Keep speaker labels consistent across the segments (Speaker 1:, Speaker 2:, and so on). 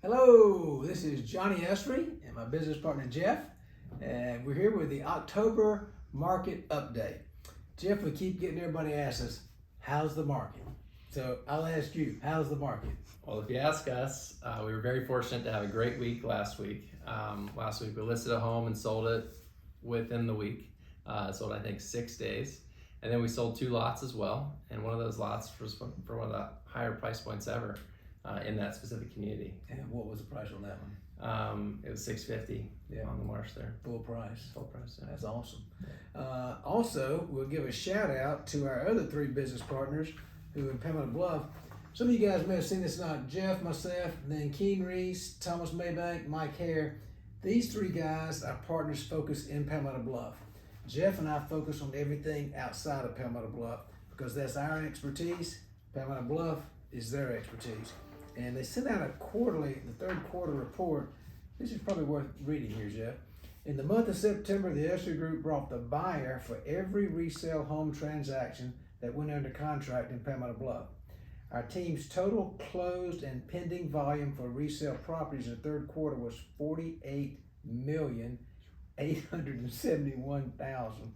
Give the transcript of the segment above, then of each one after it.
Speaker 1: Hello, this is Johnny Esri and my business partner Jeff, and we're here with the October market update. Jeff, we keep getting everybody ask us, how's the market? So I'll ask you, how's the market?
Speaker 2: Well, if you ask us, we were very fortunate to have a great week last week. Last week we listed a home and sold it within the week. Sold I think 6 days, and then we sold 2 lots as well. And one of those lots was for one of the higher price points ever in that specific community.
Speaker 1: And what was the price on that one?
Speaker 2: It was $650 on the marsh there.
Speaker 1: Full price.
Speaker 2: Full price. Yeah.
Speaker 1: That's awesome. Also, we'll give a shout out to our other 3 business partners who in Pamela Bluff. Some of you guys may have seen this tonight. Jeff, myself, and then Keen Reese, Thomas Maybank, Mike Hare. These 3 guys are partners focused in Pamela Bluff. Jeff and I focus on everything outside of Pamela Bluff because that's our expertise. Pamela Bluff is their expertise. And they sent out a quarterly, the 3rd quarter report. This is probably worth reading here, Jeff. In the month of September, the Esri Group brought the buyer for every resale home transaction that went under contract in Pamela Bluff. Our team's total closed and pending volume for resale properties in the 3rd quarter was $48,871,000.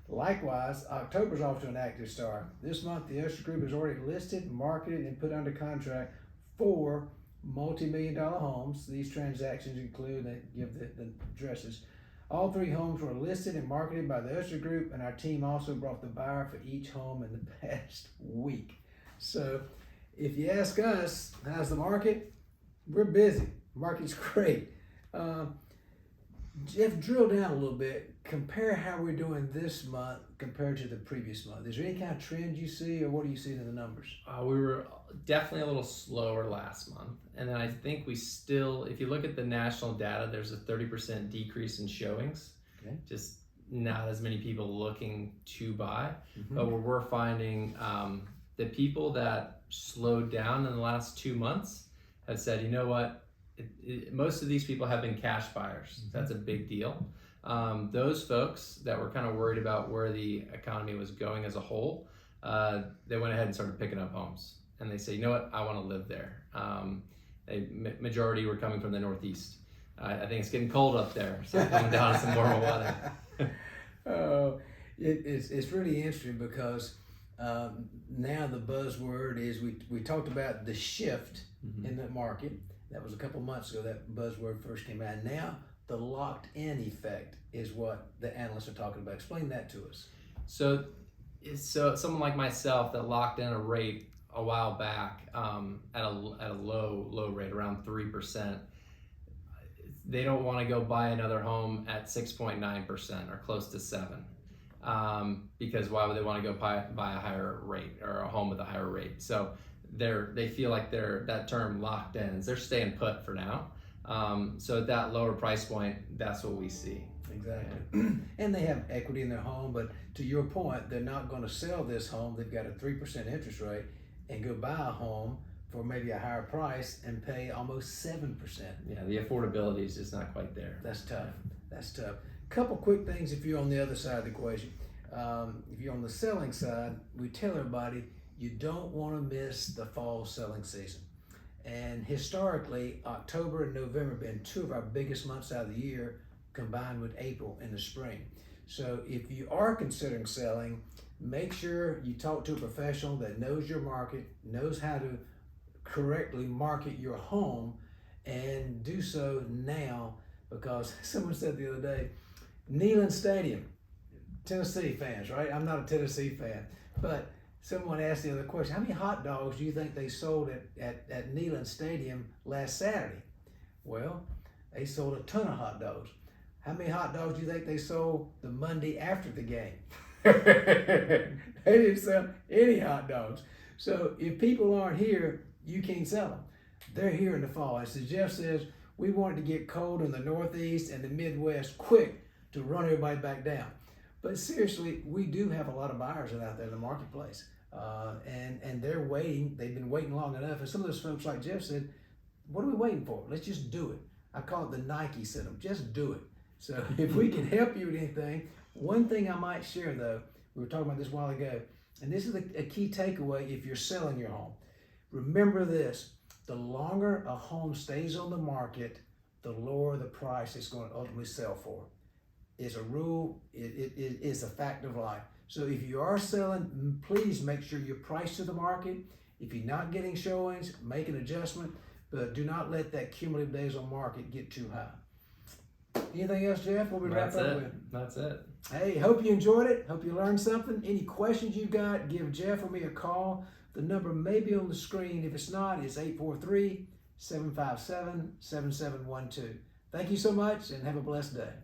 Speaker 1: Likewise, October's off to an active start. This month, the Esri Group has already listed, marketed, and put under contract 4 multi-million-dollar homes. These transactions include, they give the addresses. All 3 homes were listed and marketed by the Esri Group, and our team also brought the buyer for each home in the past week. So, if you ask us, how's the market? We're busy. Market's great. Jeff, drill down a little bit. Compare how we're doing this month compared to the previous month. Is there any kind of trend you see, or what do you see in the numbers?
Speaker 2: We were definitely a little slower last month. And then I think we still, if you look at the national data, there's a 30% decrease in showings.
Speaker 1: Okay.
Speaker 2: Just not as many people looking to buy.
Speaker 1: Mm-hmm.
Speaker 2: But we're finding the people that slowed down in the last 2 months have said, you know what, most of these people have been cash buyers. Mm-hmm. That's a big deal. Those folks that were kind of worried about where the economy was going as a whole, they went ahead and started picking up homes. And they say, you know what, I want to live there. A majority were coming from the Northeast. I think it's getting cold up there, so coming down to some warmer weather.
Speaker 1: It's really interesting because now the buzzword is, we talked about the shift in the market. That was a couple months ago that buzzword first came out. Now the locked in effect is what the analysts are talking about. Explain that to us.
Speaker 2: So someone like myself that locked in a rate a while back at a low rate, around 3%, they don't want to go buy another home at 6.9% or close to 7%. Because why would they want to go buy a higher rate or a home with a higher rate? So they feel like that term locked in. They're staying put for now. So at that lower price point, that's what we see.
Speaker 1: Exactly. And they have equity in their home, but to your point, they're not going to sell this home. They've got a 3% interest rate and go buy a home for maybe a higher price and pay almost 7%.
Speaker 2: Yeah, the affordability is just not quite there.
Speaker 1: That's tough. That's tough. Couple quick things if you're on the other side of the equation. If you're on the selling side, we tell everybody you don't want to miss the fall selling season. And historically, October and November have been 2 of our biggest months out of the year, combined with April in the spring. So if you are considering selling, make sure you talk to a professional that knows your market, knows how to correctly market your home, and do so now, because someone said the other day, Neyland Stadium, Tennessee fans, right? I'm not a Tennessee fan, but someone asked the other question, how many hot dogs do you think they sold at Neyland Stadium last Saturday? Well, they sold a ton of hot dogs. How many hot dogs do you think they sold the Monday after the game? They didn't sell any hot dogs. So if people aren't here, you can't sell them. They're here in the fall. As Jeff says, we wanted to get cold in the Northeast and the Midwest quick to run everybody back down. But seriously, we do have a lot of buyers out there in the marketplace. And they're waiting. They've been waiting long enough. And some of those folks, like Jeff said, what are we waiting for? Let's just do it. I call it the Nike syndrome. Just do it. So if we can help you with anything, one thing I might share though, we were talking about this a while ago, and this is a key takeaway if you're selling your home. Remember this, the longer a home stays on the market, the lower the price it's going to ultimately sell for. It's a rule, it is a fact of life. So if you are selling, please make sure you're priced to the market. If you're not getting showings, make an adjustment, but do not let that cumulative days on market get too high. Anything else, Jeff? What we wrap up with?
Speaker 2: That's it.
Speaker 1: Hey, hope you enjoyed it. Hope you learned something. Any questions you've got, give Jeff or me a call. The number may be on the screen. If it's not, it's 843-757-7712. Thank you so much and have a blessed day.